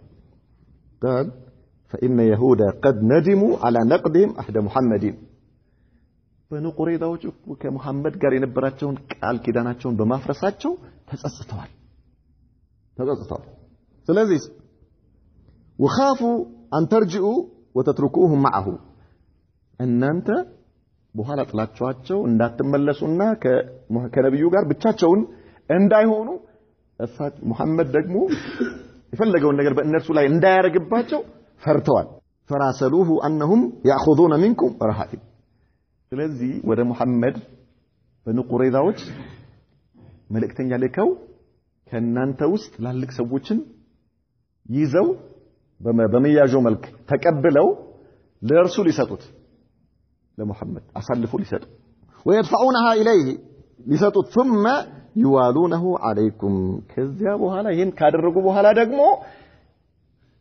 قال فإن يهودا قد ندموا على نقدهم أحد محمدين بنو قريظاዎች ከሙሐመድ ጋር የነበራቸውን ቃል ኪዳናቸውን በማፍረሳቸው ተጸጽተዋል ስለዚህ وخافوا أن ترجعوا وتتركوهم معه እናንተ በኋላ ጥላቻቸው እንዳትመለሱና ከነብዩ ጋር ብቻቸውን እንዳይሆኑ እሳት ሙሐመድ ደግሞ የፈለገውን ነገር በእነርሱ ላይ እንዳያረግባቸው ፈርተዋል فراسلوه انهم ياخذون منكم رهائن ስለዚህ ወደ ሙሐመድ በንቁረይዛዎች መልእክተኛ ልከው ከናንተ ውስጥ ላልቅ ሰዎችን ይዘው በመያዦ መልክ ተቀብለው ለእርሱ ሊሰጡት ለሙሐመድ አሳልፈው ሊሰጡ ويدفعونها اليه ሊሰጡት ثم يوالونه عليكم ከዚያ በኋላ ይሄን ካደረጉ በኋላ ደግሞ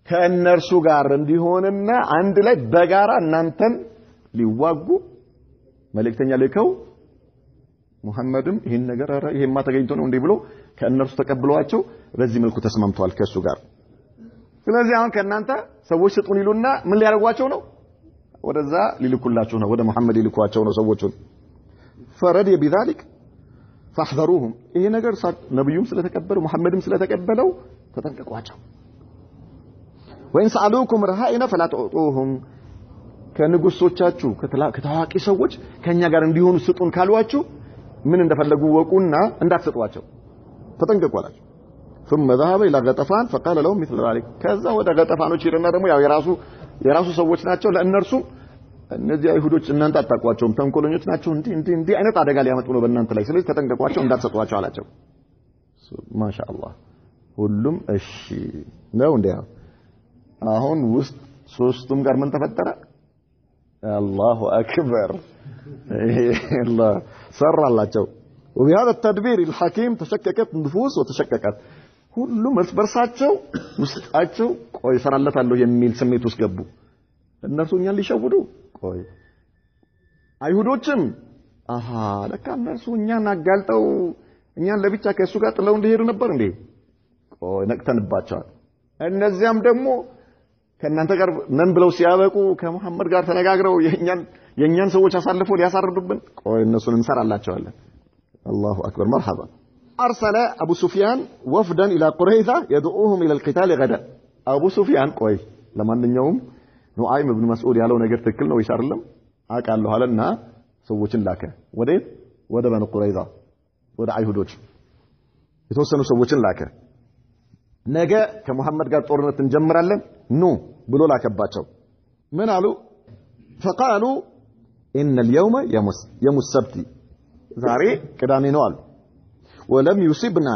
ከእነርሱ ጋር እንዲሆንና አንድ ላይ በጋራ እናንተን ሊዋጉ መልእክተኛ ልከው ሙሐመድም ይሄን ነገር ይሄማ ተገኝቶ ነው እንዴ ብሎ ከእነርሱ ተቀብለዋቸው በዚህ መልኩ ተስማምተዋል ከሱ ጋር ስለዚህ አሁን ከእናንተ ሰዎች ስጡን ይሉና ምን ሊያደርጓቸው ነው ወደዛ ሊልኩላቸው ነው ወደ ሙሐመድ ሊልኳቸው ነው ሰዎቹን فرضي بذلك فاحذروهم ይሄ ነገር ነብዩም ስለተቀበሉ ሙሐመድም ስለተቀበለው ተጠንቀቋቸው وإن سألوكم رهائن فلا تعطوهم ከንጉሶቻችሁ ከታዋቂ ሰዎች ከኛ ጋር እንዲሆኑ ስጡን ካሏችሁ ምን እንደፈለጉ ወቁና እንዳትሰጧቸው ተጠንቀቋላችሁ ثم ذهب الى غطفان فقال لهم مثل ذلك ከዛ ወደ ገጠፋኖች ይረና ደግሞ ያው የራሱ ሰዎች ናቸው ለእነርሱ እነዚህ አይሁዶች እናንተ አጣቋቸውም ተንኮለኞች ናቸው እንዴ አይነት አደጋ ሊያመጡ ነው በእናንተ ላይ ስለዚህ ተጠንቀቋቸው እንዳትሰጧቸው አላቸው ማሻአላህ ሁሉም እሺ ነው እንዴ አሁን ውስጥ ሶስቱም ጋር ምን ተፈጠረ الله اكبر الله سر አላቸው وبهذا التدبير الحكيم تشككت النفوس وتشككت ሁሉም በርሳቸው ውስጣቸው ቆይ ሰራለታለሁ የሚል ስሜት ውስጥ ገቡ እነርሱ እኛን ሊሸውዱ ቆይ አይሁዶችም ለካ እነርሱ እኛን አጋልጠው እኛን ለብቻ ከሱ ጋር ጥለው እንደሄዱ ነበር እንዴ ቆይ ነቅተንባቸዋል እነዚያም ደግሞ ከእናንተ ጋር ነን ብለው ሲያበቁ ከሙሐመድ ጋር ተነጋግረው የኛን ሰዎች አሳልፈው ሊያሳርዱብን ቆይ እነሱን እንሰራላቸዋለን الله اكبر مرحبا ارسل ابو سفيان وفدا الى قريظه يدعوهم الى القتال غدا ابو سفيان ቆይ ለማንኛውም ኑአይም ኢብኑ መስዑድ ያለው ነገር ትክክል ነው ይሻርለም አቃለሁ አለና ሰዎችን ላከ ወደ በኑ ቁረይዛ ወደ አይሁዶች የተወሰኑ ሰዎችን ላከ ነገ ከሙሐመድ ጋር ጦርነት እንጀምራለን ኑ ብሎ ላከባቸው ምን አሉ فقالوا ان اليوم يوم السبت ዛሬ ቅዳሜ ነው አሉ ولم يصبنا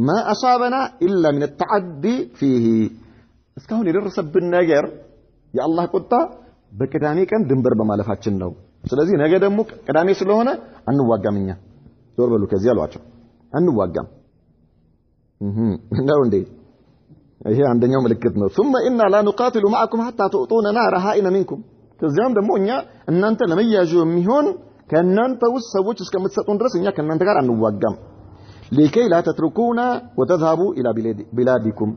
ما اصابنا الا من التعدي فيه እስካሁን የደረሰብን ነገር የአላህ ቁጣ በቅዳሜ ቀን ድንበር በማለፋችን ነው ስለዚህ ነገ ደግሞ ቅዳሜ ስለሆነ አንዋጋምኛ ዞር በሉ ከዚህ አሏቸው አንዋጋም ነው እንዴ ይሄ አንደኛው ምልክት ነው ثم إنا لا نقاتل معكم حتى تؤتوننا رهائن منكم ከዚያም ደግሞ እኛ እናንተ ለመያዙ የሚሆን ከእናንተ ውስጥ ሰዎች እስከምትሰጡን ድረስ እኛ ከእናንተ ጋር አንዋጋም لكي لا تتركونا وتذهبوا إلى بلادكم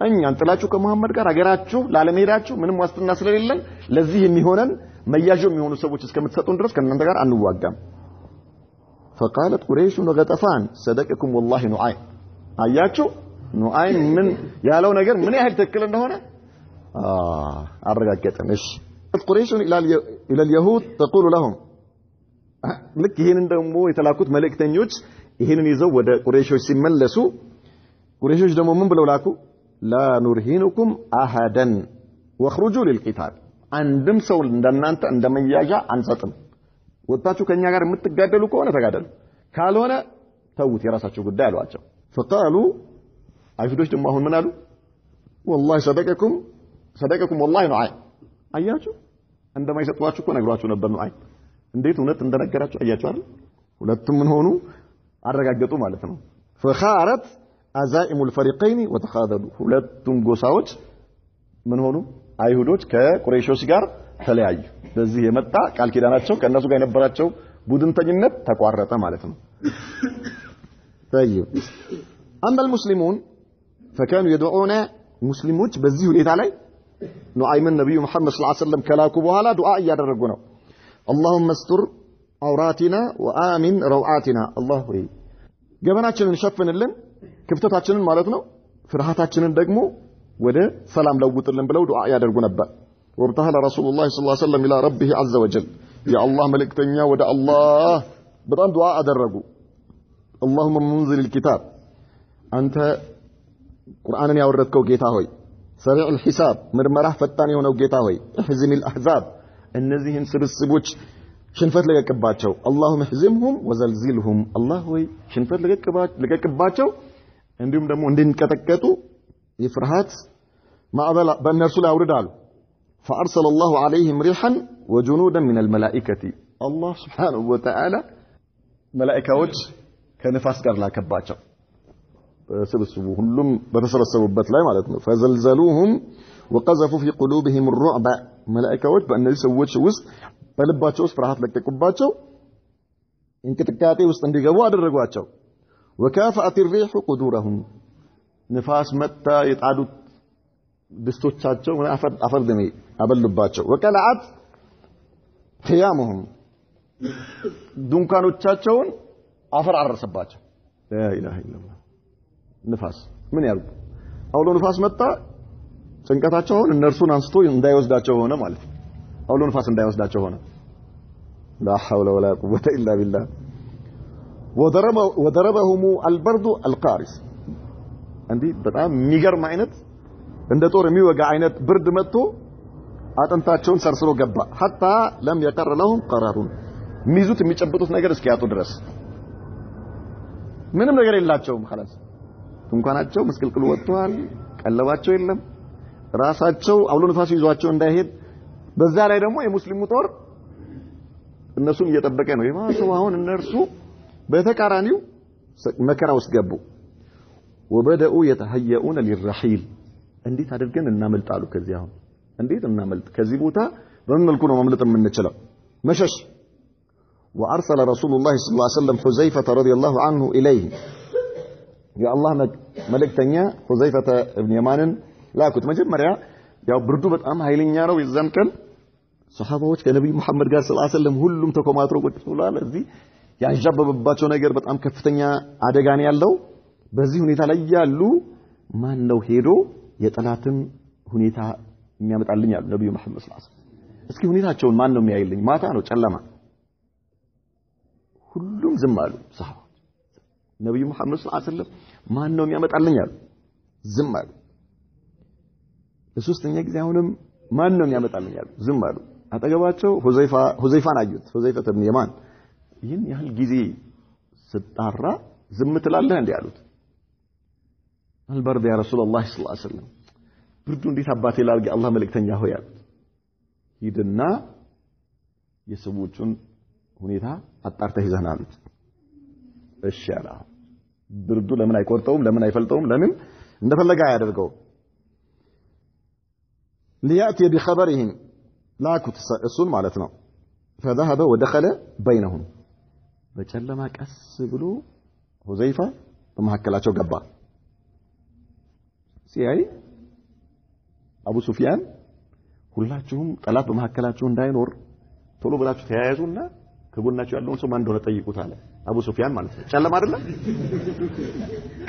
እኛን ጥላችሁ ከሙሐመድ ጋር አገራችሁ ላለመሄዳችሁ ምንም ዋስትና ስለሌለን ለዚህ የሚሆነን መያዙ የሚሆኑ ሰዎች እስከምትሰጡን ድረስ ከእናንተ ጋር አንዋጋም فقالت قريش وغطفان صدقكم والله نعيم አያችሁ ኑአይም ምን ያለው ነገር ምን ያህል ትክክል እንደሆነ አረጋገጠን እሺ قريش الى اليهود تقول لهم ልክ ይሄንን ደግሞ የተላኩት መልእክተኞች ይሄንን ይዘው ወደ ቁረይሾች ሲመለሱ ቁረይሾች ደግሞ ምን ብለው ላኩ لا نرهنكم احدا واخرجوا للقتال አንድም ሰው እንደናንተ እንደመያዣ አንሰጥም ወጣችሁ ከኛ ጋር የምትጋደሉ ከሆነ ተጋደሉ ካልሆነ ተውት የራሳችሁ ጉዳይ አሏቸው فقالوا አይሁዶች ደግሞ አሁን ምን አሉ والله صدقكم والله نعيم አያችሁ እንደማይሰጧችሁ እኮ ነግሯችሁ ነበር ኑአይም እንዴት እውነት እንደነገራችሁ አያችሁ አይደል ሁለቱም ምን ሆኑ አረጋገጡ ማለት ነው فخارت عزائم الفريقين وتخاذلوا ሁለቱም ጎሳዎች ምን ሆኑ አይሁዶች ከቁረይሾች ጋር ተለያዩ በዚህ የመጣ ቃል ኪዳናቸው ከነሱ ጋር የነበራቸው ቡድንተኝነት ተቋረጠ ማለት ነው طيب اما المسلمون فكانوا يدعون ሙስሊሞች በዚህ ሁኔታ ላይ ኑአይምን ነብዩ መሐመድ ሰለላሁ ዐለይሂ ወሰለም ከላኩ በኋላ ዱዓ ያደረጉ ነው اللهم استر عوراتنا وآمن روعاتنا الله ሆይ ገበናችንን ሸፍንልን ክፍተታችንን ማለት ነው ፍርሃታችንን ደግሞ ወደ ሰላም ለውጥልን ብለው ዱዓ ያደርጉ ነበር ወርተሐለ ረሱላህ ሰለላሁ ዐለይሂ ወሰለም ኢላ ረቢህ ዐዘ ወጀል ያ አላህ መልእክተኛ ወደ አላህ በጣም ዱዓ አደረጉ اللهم منزل الكتاب አንተ ቁርአንን ያወረድከው ጌታ ሆይ ሰሪዕ الحساب ምርመራህ ፈጣን የሆነው ጌታ ሆይ احزم الاحزاب እነዚህን ስብስቦች ሽንፈት ለቀቅባቸው اللهم احزمهم وزلزلهم الله ሆይ ሽንፈት ለቀቅባቸው እንዲሁም ደግሞ እንድንቀጠቀጡ ይፍርሃት ማዕበል በእነርሱ ላይ አውርዳሉ فارسل الله عليهم ريحا وجنودا من الملائكه الله سبحانه وتعالى መላእክቶች ከነፋስ ጋር ላከባቸው በስብስቡ ሁሉም በተሰበሰቡበት ላይ ማለት ነው فزلزلوهم وقذفوا في قلوبهم الرعب መላእክቶች በእነዚህ ሰዎች ውስጥ በልባቸው ውስጥ ፍርሃት ለቀቁባቸው እንቅጥቃጤ ውስጥ እንዲገቡ አደረጓቸው وكافأت الريح قدورهم ንፋስ መጣ የጣዱት ድስቶቻቸው አፈር ደሜ አበሉባቸው وقلعت خيامهم ድንኳኖቻቸውን አፈር አረሰባቸው لا اله الا الله ንፋስ ምን ያርጉ አውሎ ንፋስ መጣ ጭንቀታቸው ሆነ እነርሱን አንስቶ እንዳይወስዳቸው ሆነ ማለት ነው አውሎ ንፋስ እንዳይወስዳቸው ሆነ لا حول ولا قوه الا بالله وضربهم البرد القارس እንዴ በጣም የሚገርም አይነት እንደ ጦር የሚወጋ አይነት ብርድ መጥቶ አጥንታቸውን ሰርስሮ ገባ حتى لم يقر لهم قرار ሚዙት የሚጨብጡት ነገር እስኪያጡ ድረስ ምንም ነገር የላቸውም خلاص እንኳናቸው መስቀልቅሉ ወጥቷል ቀለባቸው የለም ራሳቸው አውሎ ንፋስ ይዟቸው እንዳይሄድ በዛ ላይ ደግሞ የሙስሊሙ ጦር እነሱን እየጠበቀ ነው የማሰው አሁን እነርሱ በተቃራኒው መከራ ውስጥ ገቡ وبداوا يتهيئون للرحيل እንዴት አድርገን እናመልጣሉ ከዚህ አሁን እንዴት እናመልጥ ከዚህ ቦታ በምን መልኩ ነው ማምለጥ የምንችለው መሸሽ وارسل رسول الله صلى الله عليه وسلم حذيفه رضي الله عنه اليه يا الله መልእክተኛ حذيفه ابن يمان ላኩት መጀመሪያ ያው ብርዱ በጣም ኃይለኛ ነው የዛን ቀን ሱሐባዎች ከነብዩ መሐመድ ጋር ሰለላሁ ዐለይሂ ወሰለም ሁሉም ተኮማትሮ ቁጭ ብለዋል እዚህ ያንዣበበባቸው ነገር በጣም ከፍተኛ አደጋ ነው ያለው በዚህ ሁኔታ ላይ ያሉ ማን ነው ሄዶ የጠላትን ሁኔታ የሚያመጣልኝ ያሉ ነብዩ መሐመድ ሰለላሁ ዐለይሂ ወሰለም እስኪ ሁኔታቸውን ማን ነው የሚያይልኝ ማታ ነው ጨለማ ሁሉም ዝም አሉ ሱሐባዎች ነብዩ መሐመድ ሰለላሁ ዐለይሂ ወሰለም ማን ነው የሚያመጣልኝ ያሉ ዝም አሉ ለሶስተኛ ጊዜ አሁንም ማን ነው የሚያመጣልኝ ያሉ ዝም አሉ አጠገባቸው ሁዘይፋን አዩት ሁዘይፋ ኢብኑ የማን ይህን ያህል ጊዜ ስጣራ ዝም ትላለህ እንዴ አሉት አልበርድ ያ ረሱላህ ሰለላሁ ዐለይሂ ወሰለም ብርዱ እንዴት አባቴ ላርግ አላህ መልእክተኛ ሆይ አሉት ሂድና የሰዎቹን ሁኔታ አጣርተህ ይዘህና አሉት እሺ አላ ብርዱ ለምን አይቆርጠውም ለምን አይፈልጠውም ለምን እንደፈለገ ያደርገው لياتي بخبرهم لاكت السن معناتنا فذهب ودخل بينهم በጨለማ ቀስ ብሎ ሁዘይፋ በመሐከላቸው ገባ ሲያይ አቡ ሱፊያን ሁላችሁም ጠላት በመሐከላቸው እንዳይኖር ቶሎ ብላችሁ ተያያዙና ከጎናችሁ ያለውን ሰው ማን እንደሆነ ጠይቁት አለ አቡ ሱፊያን ማለት ነው ጨለማ አይደለ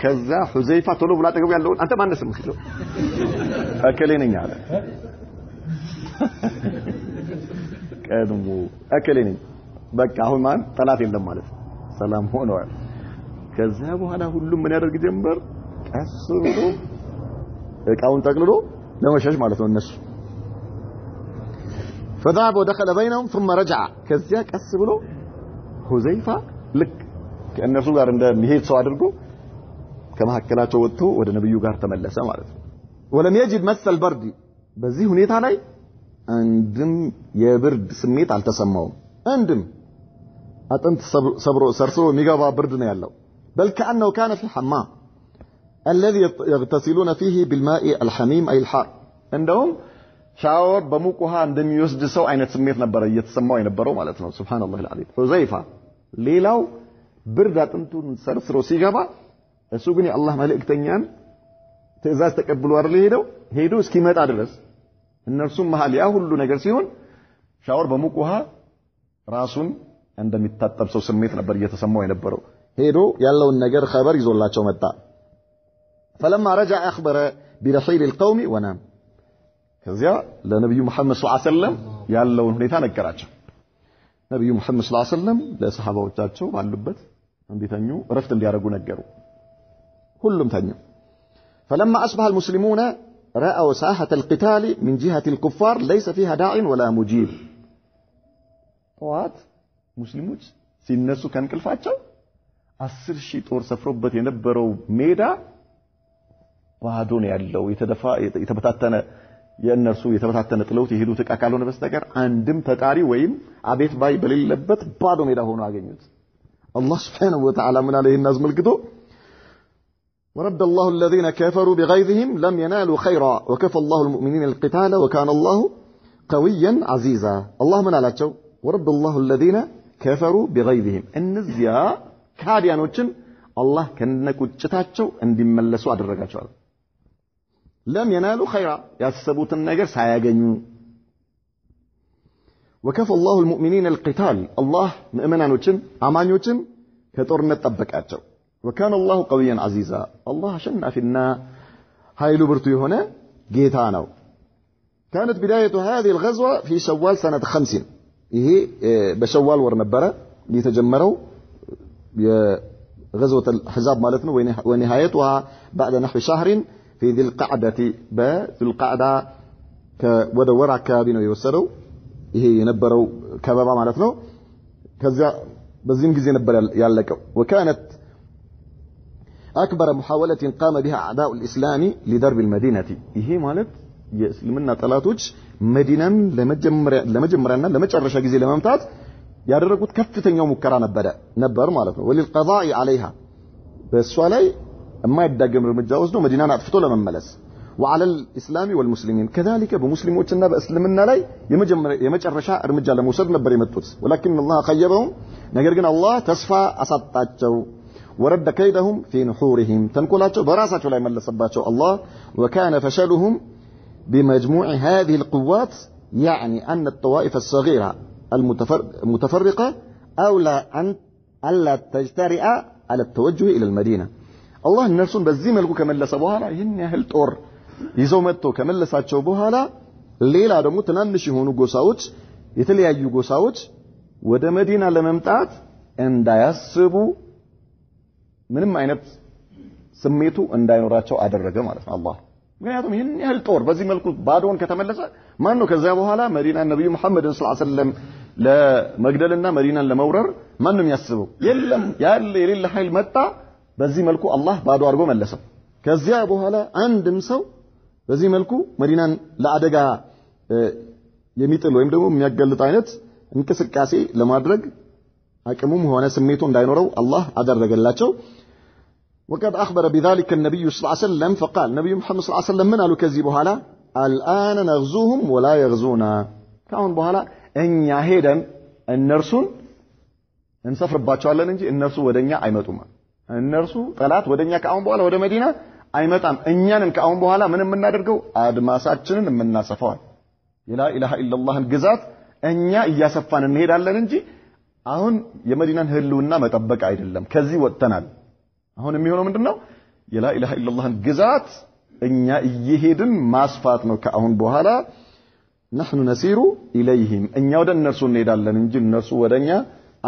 ከዛ ሁዘይፋ ቶሎ ብላ ጠገቡ ያለውን አንተ ማን ነህ ስምህ አከሌ ነኝ አለ ቀድሞ አከሌ ነኝ በቃ አሁን ማን ጠላት የለም ማለት ሰላም ሆነዋል ከዛ በኋላ ሁሉም ምን ያደርግ ጀመር ቀስ ብሎ እቃውን ጠቅልሎ ለመሸሽ ማለት ነው እነሱ فذهب ودخل بينهم ثم رجع ከዚያ ቀስ ብሎ ሁዘይፋ ልክ ከእነሱ ጋር እንደሚሄድ ሰው አድርጎ ከመሐከላቸው ወጥቶ ወደ ነብዩ ጋር ተመለሰ ማለት ነው ولم يجد مس البرد በዚህ ሁኔታ ላይ አንድም የብርድ ስሜት አልተሰማውም አንድም አጥንት ሰብሮ ሰርሶ የሚገባ ብርድ ነው ያለው بل كأنه كان في حمام الذي يغتسلون فيه بالماء الحميم أي الحار عندهم شاور بموقها عندما يسجد سو عينة سميت نبرا يتسموا ينبروا مالتنا سبحان الله العظيم حذيفة ليلاو بردات انتون سرسرو سيجابا السوقني الله ملك تنيان تأزاز تقبلوا أرلي هيدو اسكيمات أدرس النرسوم محالي أهلو نجر سيهون شاور بموقها راسون عندما يتطب سو سميت نبرا يتسموا ينبروا هيدو يالله النجر خبر يزول الله شو متى فلما رجع أخبر برحيل القوم ونام كذا لنبي محمد صلى الله عليه وسلم يالله هنيتا نكراچ نبي محمد صلى الله عليه وسلم ለሰሃባዎቻቸው ባሉበት እንዲተኙ ረፍት እንዲያረጉ ነገሩ ሁሉም ተኙ فلما أصبح المسلمون رأوا ساحة القتال من جهة الكفار ليس فيها داع ولا مجيب طوات مسلموች ሲነሱ ከንቅልፋቸው 10,000 ጦር ሰፍሮበት የነበረው ሜዳ ባዶ ነው ያለው የተበታተነ የእነርሱ የተበታተነ ጥለውት የሄዱት ዕቃ ካልሆነ በስተቀር አንድም ተጣሪ ወይም አቤት ባይ በሌለበት ባዶ ሜዳ ሆኖ አገኙት አላህ Subhanahu Wa Ta'ala ምን አለ ይሄን አዝመልክቶ ورد الله الذين كفروا بغيظهم لم ينالوا خيرا وكفى الله المؤمنين القتال وكان الله قويا عزيزا الله من አላቸው ورد الله الذين كفروا بغيظهم እነዚያ ካዲያኖችን አላህ ከነቁጭታቸው እንዲመለሱ አደረጋቸው لم ينالوا خيرا يحسبوت النجر سايغنيو وكفى الله المؤمنين القتال الله مؤمنانوچن امانيوچن كጦርነት ጠበቃቸው وكان الله قويا عزيزا الله شنافنا ኃይሉ ብርቱ የሆነ ጌታ ነው كانت بداية هذه الغزوة في شوال سنة 50 ይሄ በሸዋል ወር ነበረ የተጀመረው የغزوة الحزاب ማለት ነው ونهايتها بعد نحو شهر في ذي القعدة بذي القعدة كودور አካባቢ ነው የወሰደው ይሄ የነበረው ከበባ ማለት ነው ከዛ በዚህም ጊዜ ነበር ያለቀው وكانت أكبر محاولة قام بها أعداء الإسلام لضرب المدينة ይሄ ማለት የእስልምና ጠላቶች መዲናን ለመጀመሪያና ለመጨረሻ ጊዜ ለመምታት ያደረጉት ከፍተኛው ሙከራ ነበር ማለት ነው وللقضاء عليها በሷ ላይ የማይዳገም እርምጃ ወስዶ መዲናን አጥፍቶ ለመመለስ وعلى الإسلام والمسلمين كذلك بمسلموችና በእስልምና ላይ የመጨረሻ እርምጃ ለመውሰድ ነበር የመጡት ولكن الله خيبهم ነገር ግን አላህ ተስፋ አሳጣቸው ورد كيدهم في نحورهم ተንኮላቸው በራሳቸው ላይ መለሰባቸው الله وكان فشلهم بمجموع هذه القوات يعني أن الطوائف الصغيرة المتفرقة أولى أن ألا تجترئ على التوجه إلى المدينة الله النرسون በዚህ መልኩ ከመለሰ በኋላ ይሄን ያህል ጦር ይዘው መጥቶ ከመለሳቸው በኋላ ሌላ ደግሞ ትናንሽ የሆኑ ጎሳዎች የተለያዩ ጎሳዎች ወደ መዲና ለመምጣት እንዳያስቡ ምንም አይነት ስሜቱ እንዳይኖራቸው አደረገ ማለት ነው አላህ ምክንያቱም ይሄን ያህል ጦር በዚህ መልኩ ባዶን ከተመለሰ ማን ነው ከዛ በኋላ መዲና ነብዩ መሐመድ ሰለላሁ ዐለይሂ ወሰለም ለመግደልና መዲናን ለመውረር ማንንም ያስበው የለም ያለ የሌለ ኃይል መጣ በዚህ መልኩ አላህ ባዶ አድርጎ መለሰው ከዚያ በኋላ አንድም ሰው በዚህ መልኩ መዲናን ለአደጋ የሚጥል ወይም ደግሞ የሚያጋልጥ አይነት እንቅስቃሴ ለማድረግ አቅሙም ሆነ ስሜቱ እንዳይኖረው አላህ አደረገላቸው وقد أخبر بذلك النبي صلى الله عليه وسلم فقال نبي محمد صلى الله عليه وسلم من قالوا كذي بهلا الآن نغزوهم ولا يغزونا كون بهلا إن يهيدا النرسون انسفر باتشالن እንጂ እነርሱ ወደኛ አይመጡም እነርሱ ጠላት ወደኛ ከአሁን በኋላ ወደ መዲና አይመጣም እኛንን ከአሁን በኋላ ምንም እናደርገው አድማሳችንን እናሰፋው ላ ኢላሃ ኢላላህን ግዛት እኛ እያሰፋን እንሄዳለን እንጂ አሁን የመዲናን ህልውና መጠበቅ አይደለም ከዚህ ወጥተናል አሁን የሚሆነው ምንድነው የላ ኢላሃ ኢላላህን ግዛት እኛ እየሄድን ማስፋት ነው ከአሁን በኋላ نحن نسير إليهم እኛ ወደ እነርሱ እንሄዳለን እንጂ እነርሱ ወደኛ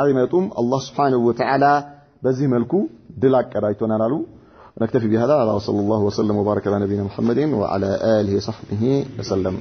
አይመጡም አላህ Subhanahu Wa Ta'ala በዚህ መልኩ ድል አቀዳጅቶናል አሉ نكتفي بهذا وصلى الله وسلم وبارك على نبينا محمد وعلى آله وصحبه وسلم